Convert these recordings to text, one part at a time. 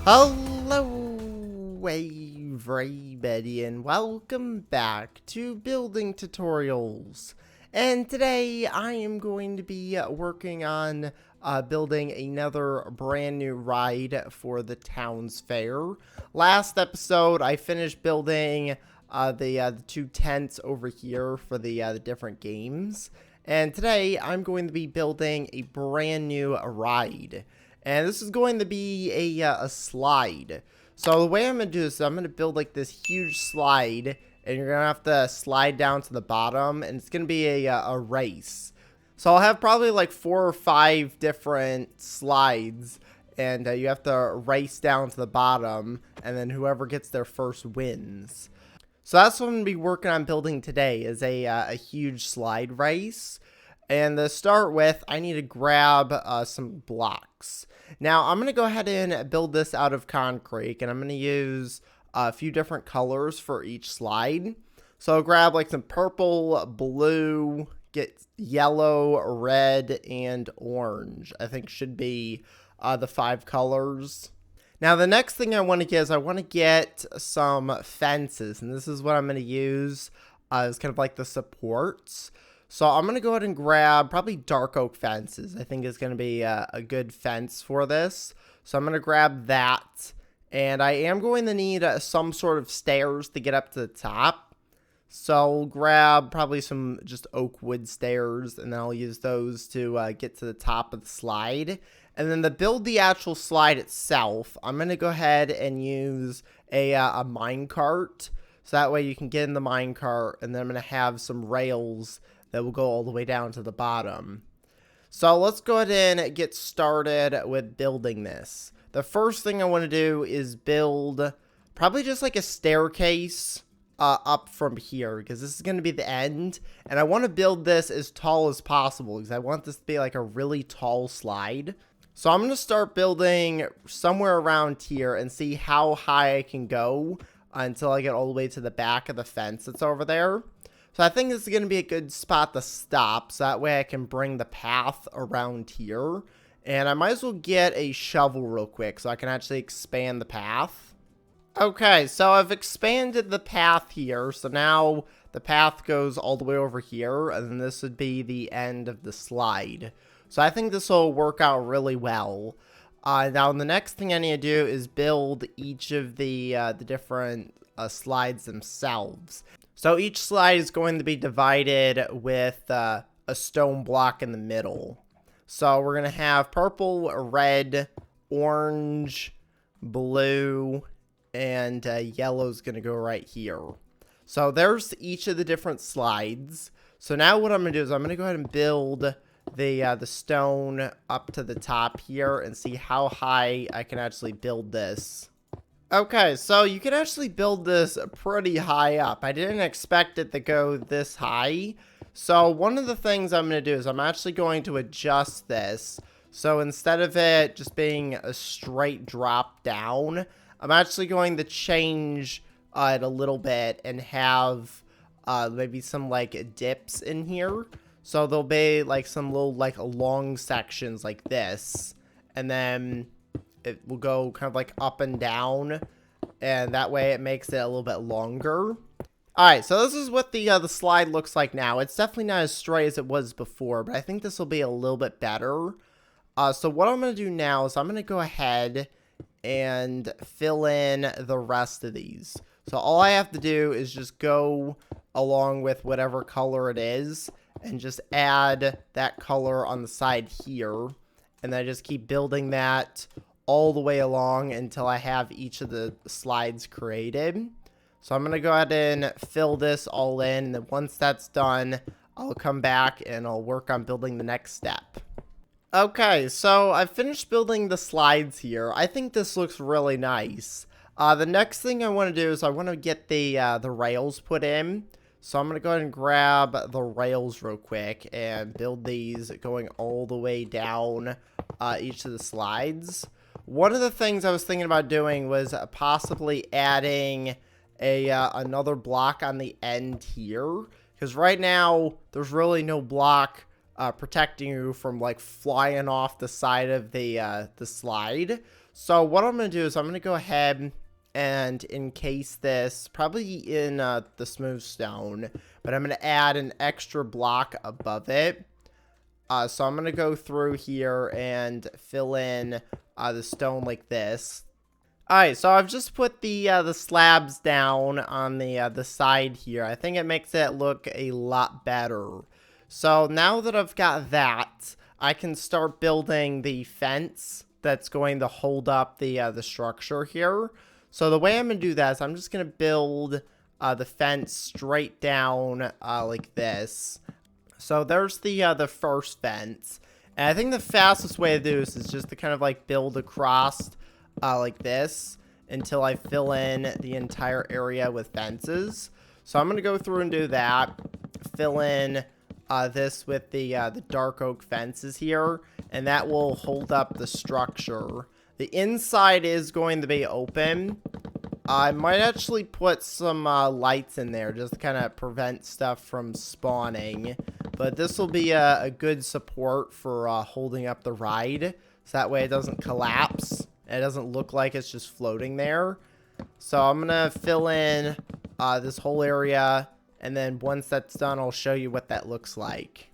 Hello everybody and welcome back to Building Tutorials. And today I am going to be working on building another brand new ride for the town's fair. Last episode I finished building the two tents over here for the different games. And today I'm going to be building a brand new ride. And this is going to be a slide. So the way I'm going to do this is I'm going to build like this huge slide. And you're going to have to slide down to the bottom. And it's going to be a race. So I'll have probably like 4 or 5 different slides. And you have to race down to the bottom. And then whoever gets there first wins. So that's what I'm going to be working on building today, is a huge slide race. And to start with, I need to grab some blocks. Now, I'm going to go ahead and build this out of concrete, and I'm going to use a few different colors for each slide. So I'll grab like some purple, blue, get yellow, red, and orange. I think should be the 5 colors. Now, the next thing I want to get is I want to get some fences, and this is what I'm going to use as kind of like the supports. So I'm going to go ahead and grab probably dark oak fences. I think is going to be a good fence for this. So I'm going to grab that. And I am going to need some sort of stairs to get up to the top. So I'll grab probably some just oak wood stairs. And then I'll use those to get to the top of the slide. And then to build the actual slide itself, I'm going to go ahead and use a mine cart. So that way you can get in the mine cart. And then I'm going to have some rails that will go all the way down to the bottom. So let's go ahead and get started with building this. The first thing I want to do is build probably just like a staircase up from here, because this is going to be the end. And I want to build this as tall as possible because I want this to be like a really tall slide. So I'm going to start building somewhere around here and see how high I can go until I get all the way to the back of the fence that's over there. So I think this is going to be a good spot to stop, so that way I can bring the path around here. And I might as well get a shovel real quick so I can actually expand the path. Okay, so I've expanded the path here, so now the path goes all the way over here, and then this would be the end of the slide. So I think this will work out really well. Now the next thing I need to do is build each of the different slides themselves. So each slide is going to be divided with a stone block in the middle. So we're going to have purple, red, orange, blue, and yellow is going to go right here. So there's each of the different slides. So now what I'm going to do is I'm going to go ahead and build the stone up to the top here and see how high I can actually build this. Okay, so you can actually build this pretty high up. I didn't expect it to go this high. So one of the things I'm going to do is I'm actually going to adjust this. So instead of it just being a straight drop down, I'm actually going to change it a little bit and have maybe some like dips in here. So there'll be like some little like long sections like this. And then it will go kind of like up and down, and that way it makes it a little bit longer. Alright, so this is what the slide looks like now. It's definitely not as straight as it was before, but I think this will be a little bit better. So what I'm going to do now is I'm going to go ahead and fill in the rest of these. So all I have to do is just go along with whatever color it is, and just add that color on the side here. And then I just keep building that all the way along until I have each of the slides created. So I'm going to go ahead and fill this all in. And then once that's done, I'll come back and I'll work on building the next step. Okay, so I've finished building the slides here. I think this looks really nice. The next thing I want to do is I want to get the rails put in. So I'm going to go ahead and grab the rails real quick and build these going all the way down each of the slides. One of the things I was thinking about doing was possibly adding another block on the end here. Because right now, there's really no block protecting you from like flying off the side of the slide. So what I'm going to do is I'm going to go ahead and encase this probably in the smooth stone, but I'm going to add an extra block above it. So I'm going to go through here and fill in the stone like this. Alright, so I've just put the slabs down on the side here. I think it makes it look a lot better. So now that I've got that, I can start building the fence that's going to hold up the structure here. So the way I'm going to do that is I'm just going to build the fence straight down like this. So there's the first fence. And I think the fastest way to do this is just to kind of like build across like this until I fill in the entire area with fences. So I'm going to go through and do that. Fill in this with the dark oak fences here, and that will hold up the structure. The inside is going to be open. I might actually put some lights in there just to kind of prevent stuff from spawning. But this will be a good support for holding up the ride. So that way it doesn't collapse. It doesn't look like it's just floating there. So I'm going to fill in this whole area. And then once that's done, I'll show you what that looks like.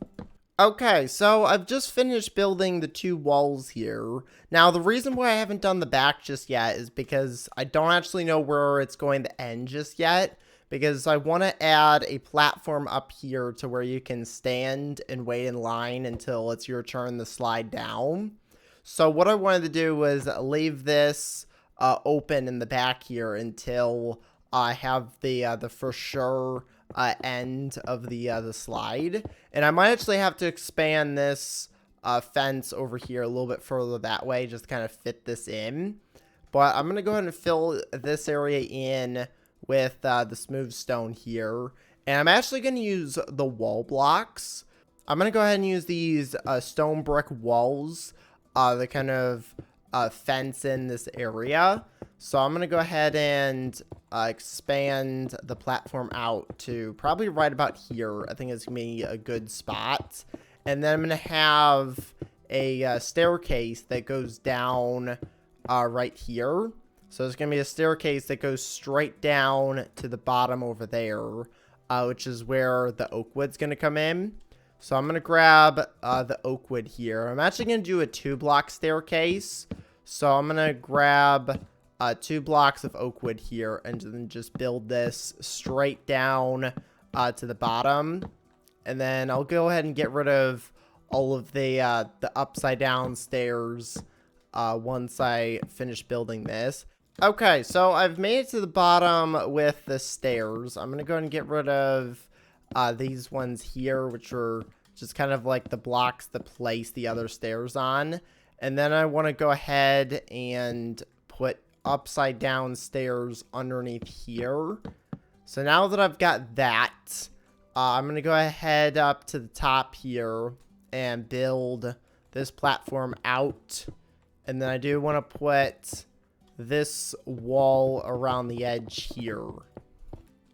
Okay, so I've just finished building the two walls here. Now, the reason why I haven't done the back just yet is because I don't actually know where it's going to end just yet. Because I want to add a platform up here to where you can stand and wait in line until it's your turn to slide down. So what I wanted to do was leave this open in the back here until I have the for sure end of the slide. And I might actually have to expand this fence over here a little bit further that way, just to kind of fit this in. But I'm going to go ahead and fill this area in with the smooth stone here. And I'm actually going to use the wall blocks. I'm going to go ahead and use these stone brick walls that kind of fence in this area. So I'm going to go ahead and expand the platform out to probably right about here. I think it's going to be a good spot. And then I'm going to have a staircase that goes down right here. So there's going to be a staircase that goes straight down to the bottom over there, which is where the oak wood's going to come in. So I'm going to grab the oak wood here. I'm actually going to do a 2-block staircase. So I'm going to grab 2 blocks of oak wood here and then just build this straight down to the bottom. And then I'll go ahead and get rid of all of the upside down stairs once I finish building this. Okay, so I've made it to the bottom with the stairs. I'm going to go ahead and get rid of these ones here, which are just kind of like the blocks to place the other stairs on. And then I want to go ahead and put upside down stairs underneath here. So now that I've got that, I'm going to go ahead up to the top here and build this platform out. And then I do want to put this wall around the edge here.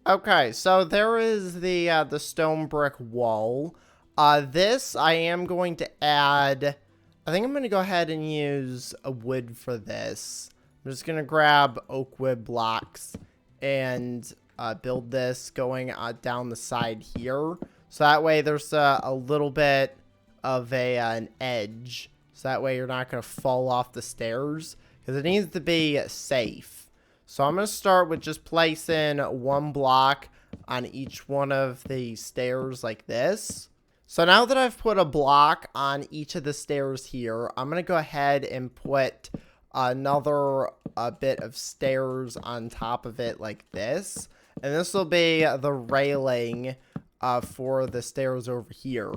Okay, so there is the stone brick wall. This I am going to add. I think I'm going to go ahead and use a wood for this. I'm just going to grab oak wood blocks and build this going down the side here. So that way there's a little bit of an edge. So that way you're not going to fall off the stairs, because it needs to be safe. So I'm going to start with just placing 1 block on each one of the stairs like this. So now that I've put a block on each of the stairs here, I'm going to go ahead and put another bit of stairs on top of it like this. And this will be the railing for the stairs over here.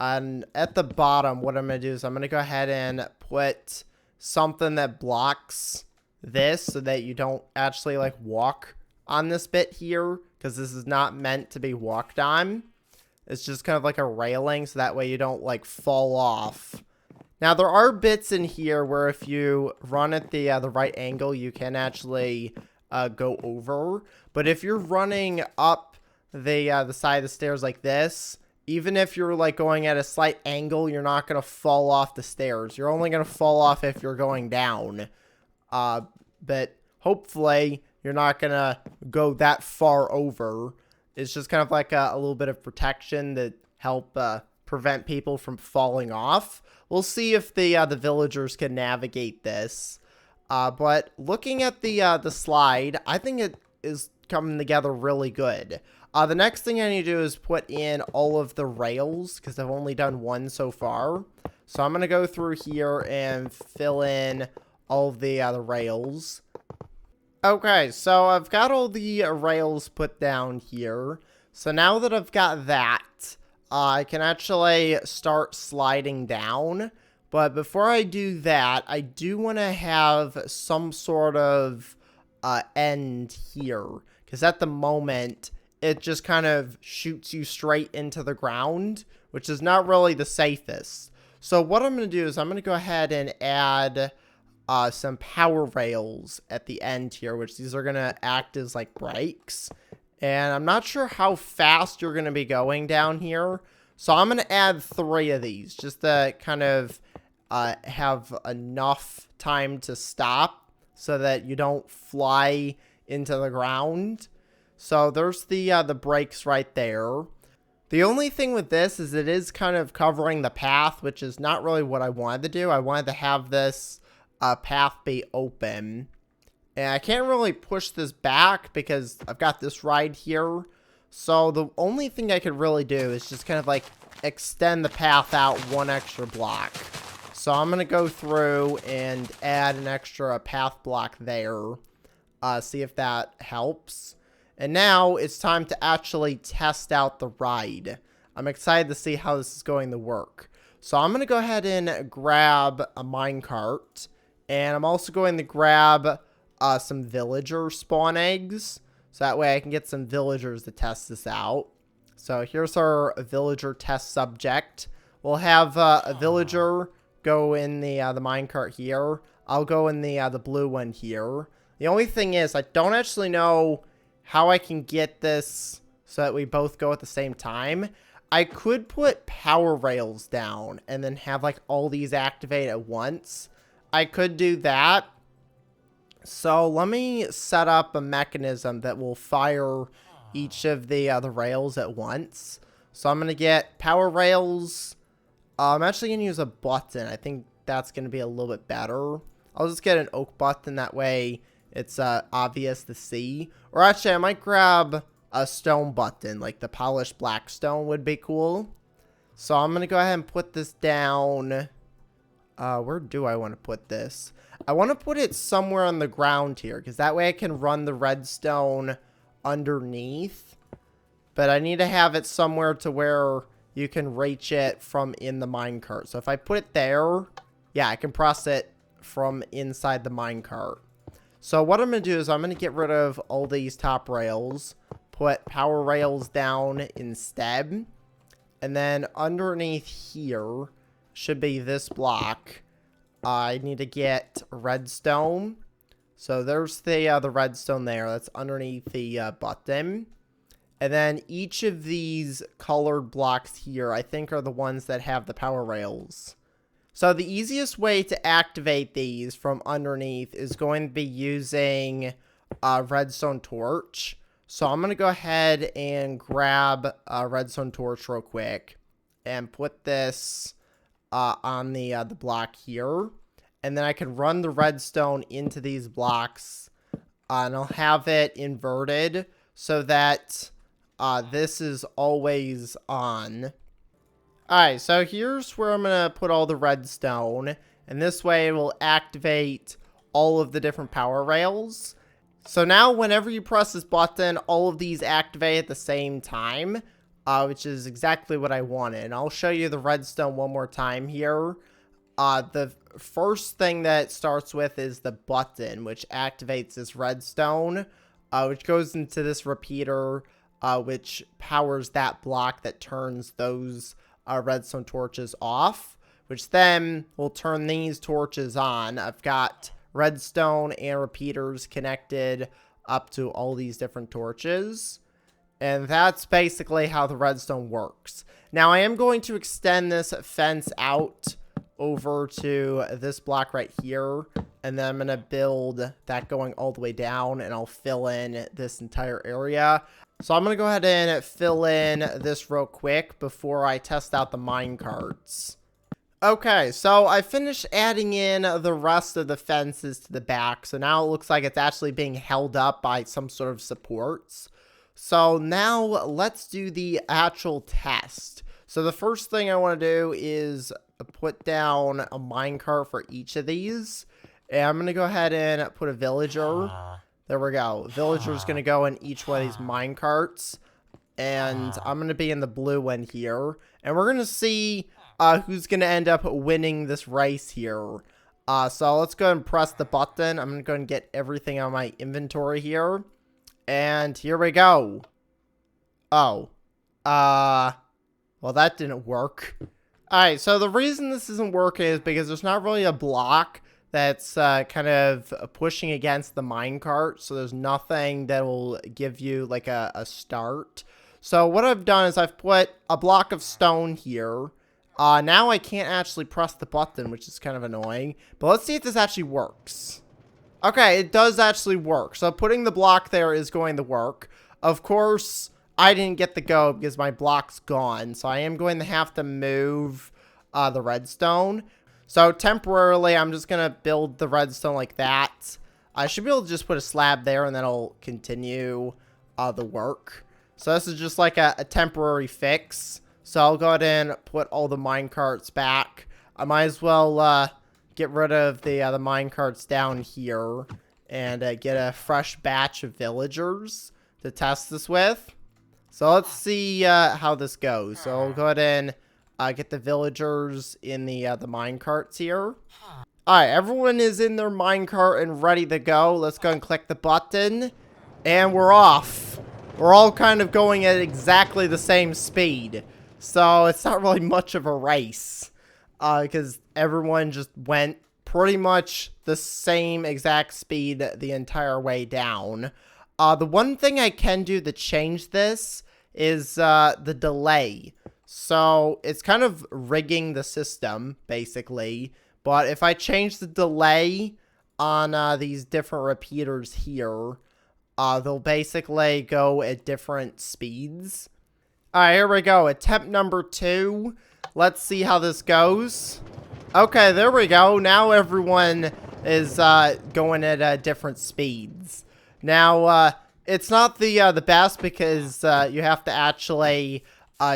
And at the bottom, what I'm going to do is I'm going to go ahead and put something that blocks this so that you don't actually like walk on this bit here, because this is not meant to be walked on. It's just kind of like a railing, so that way you don't like fall off. Now there are bits in here where if you run at the right angle, you can actually go over. But if you're running up the side of the stairs like this, even if you're like going at a slight angle, you're not going to fall off the stairs. You're only going to fall off if you're going down. But hopefully you're not gonna go that far over. It's just kind of like a little bit of protection that help prevent people from falling off. We'll see if the villagers can navigate this. But looking at the slide, I think it is coming together really good. The next thing I need to do is put in all of the rails, because I've only done one so far. So I'm going to go through here and fill in all of the rails. Okay, so I've got all the rails put down here. So now that I've got that, I can actually start sliding down. But before I do that, I do want to have some sort of end here. Because at the moment, it just kind of shoots you straight into the ground, which is not really the safest. So what I'm going to do is I'm going to go ahead and add some power rails at the end here, which these are going to act as like brakes. And I'm not sure how fast you're going to be going down here. So I'm going to add 3 of these just to kind of have enough time to stop so that you don't fly into the ground. So there's the brakes right there. The only thing with this is it is kind of covering the path, which is not really what I wanted to do. I wanted to have this path be open. And I can't really push this back because I've got this right here. So the only thing I could really do is just kind of like extend the path out 1 extra block. So I'm going to go through and add an extra path block there. See if that helps. And now it's time to actually test out the ride. I'm excited to see how this is going to work. So I'm going to go ahead and grab a minecart. And I'm also going to grab some villager spawn eggs. So that way I can get some villagers to test this out. So here's our villager test subject. We'll have a villager go in the minecart here. I'll go in the blue one here. The only thing is I don't actually know how I can get this so that we both go at the same time. I could put power rails down and then have like all these activate at once. I could do that. So let me set up a mechanism that will fire each of the rails at once. So I'm going to get power rails. I'm actually going to use a button. I think that's going to be a little bit better. I'll just get an oak button. That way it's obvious to see. Or actually, I might grab a stone button. Like the polished black stone would be cool. So I'm going to go ahead and put this down. Where do I want to put this? I want to put it somewhere on the ground here, because that way I can run the redstone underneath. But I need to have it somewhere to where you can reach it from in the minecart. So if I put it there, yeah, I can press it from inside the minecart. So what I'm going to do is I'm going to get rid of all these top rails, put power rails down instead. And then underneath here should be this block. I need to get redstone. So there's the redstone there. That's underneath the button. And then each of these colored blocks here, I think, are the ones that have the power rails. So the easiest way to activate these from underneath is going to be using a redstone torch. So I'm going to go ahead and grab a redstone torch real quick and put this on the block here. And then I can run the redstone into these blocks. And I'll have it inverted so that this is always on. Alright, so here's where I'm going to put all the redstone. And this way it will activate all of the different power rails. So now whenever you press this button, all of these activate at the same time. Which is exactly what I wanted. And I'll show you the redstone one more time here. The first thing that it starts with is the button, which activates this redstone, which goes into this repeater, which powers that block that turns those redstone torches off, which then will turn these torches on. I've got redstone and repeaters connected up to all these different torches. And that's basically how the redstone works. Now, I am going to extend this fence out over to this block right here. And then I'm going to build that going all the way down. And I'll fill in this entire area. So I'm going to go ahead and fill in this real quick before I test out the minecarts. Okay, so I finished adding in the rest of the fences to the back. So now it looks like it's actually being held up by some sort of supports. So now let's do the actual test. So the first thing I want to do is put down a minecart for each of these. And I'm going to go ahead and put a villager. There we go. Villager's going to go in each one of these minecarts. And I'm going to be in the blue one here. And we're going to see who's going to end up winning this race here. So let's go ahead and press the button. I'm going to go and get everything on my inventory here. And here we go. Oh. Well, that didn't work. Alright, so the reason this isn't working is because there's not really a block that's kind of pushing against the minecart. So there's nothing that will give you like a start. So what I've done is I've put a block of stone here. Now I can't actually press the button, which is kind of annoying. But let's see if this actually works. Okay, it does actually work. So putting the block there is going to work. Of course, I didn't get the go because my block's gone. So I am going to have to move the redstone. So temporarily, I'm just going to build the redstone like that. I should be able to just put a slab there and then I'll continue the work. So this is just like a temporary fix. So I'll go ahead and put all the minecarts back. I might as well get rid of the minecarts down here and get a fresh batch of villagers to test this with. So let's see how this goes. So I'll go ahead and get the villagers in the minecarts here. Alright, everyone is in their minecart and ready to go. Let's go and click the button. And we're off. We're all kind of going at exactly the same speed. So it's not really much of a race. Because everyone just went pretty much the same exact speed the entire way down. The one thing I can do to change this is the delay. So it's kind of rigging the system, basically. But if I change the delay on these different repeaters here, they'll basically go at different speeds. Alright, here we go. Attempt number 2. Let's see how this goes. Okay, there we go. Now everyone is going at different speeds. Now, it's not the best because you have to actually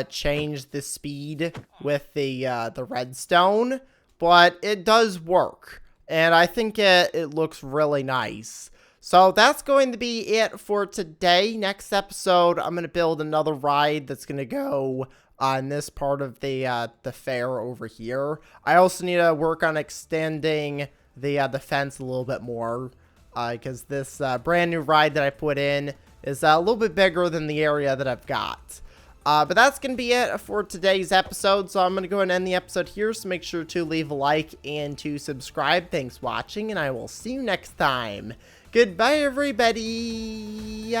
change the speed with the redstone, but it does work, and I think it looks really nice. So that's going to be it for today. Next episode, I'm going to build another ride that's going to go on this part of the fair over here. I also need to work on extending the fence a little bit more because this brand new ride that I put in is a little bit bigger than the area that I've got. But that's going to be it for today's episode. So I'm going to go and end the episode here. So make sure to leave a like and to subscribe. Thanks for watching, and I will see you next time. Goodbye, everybody.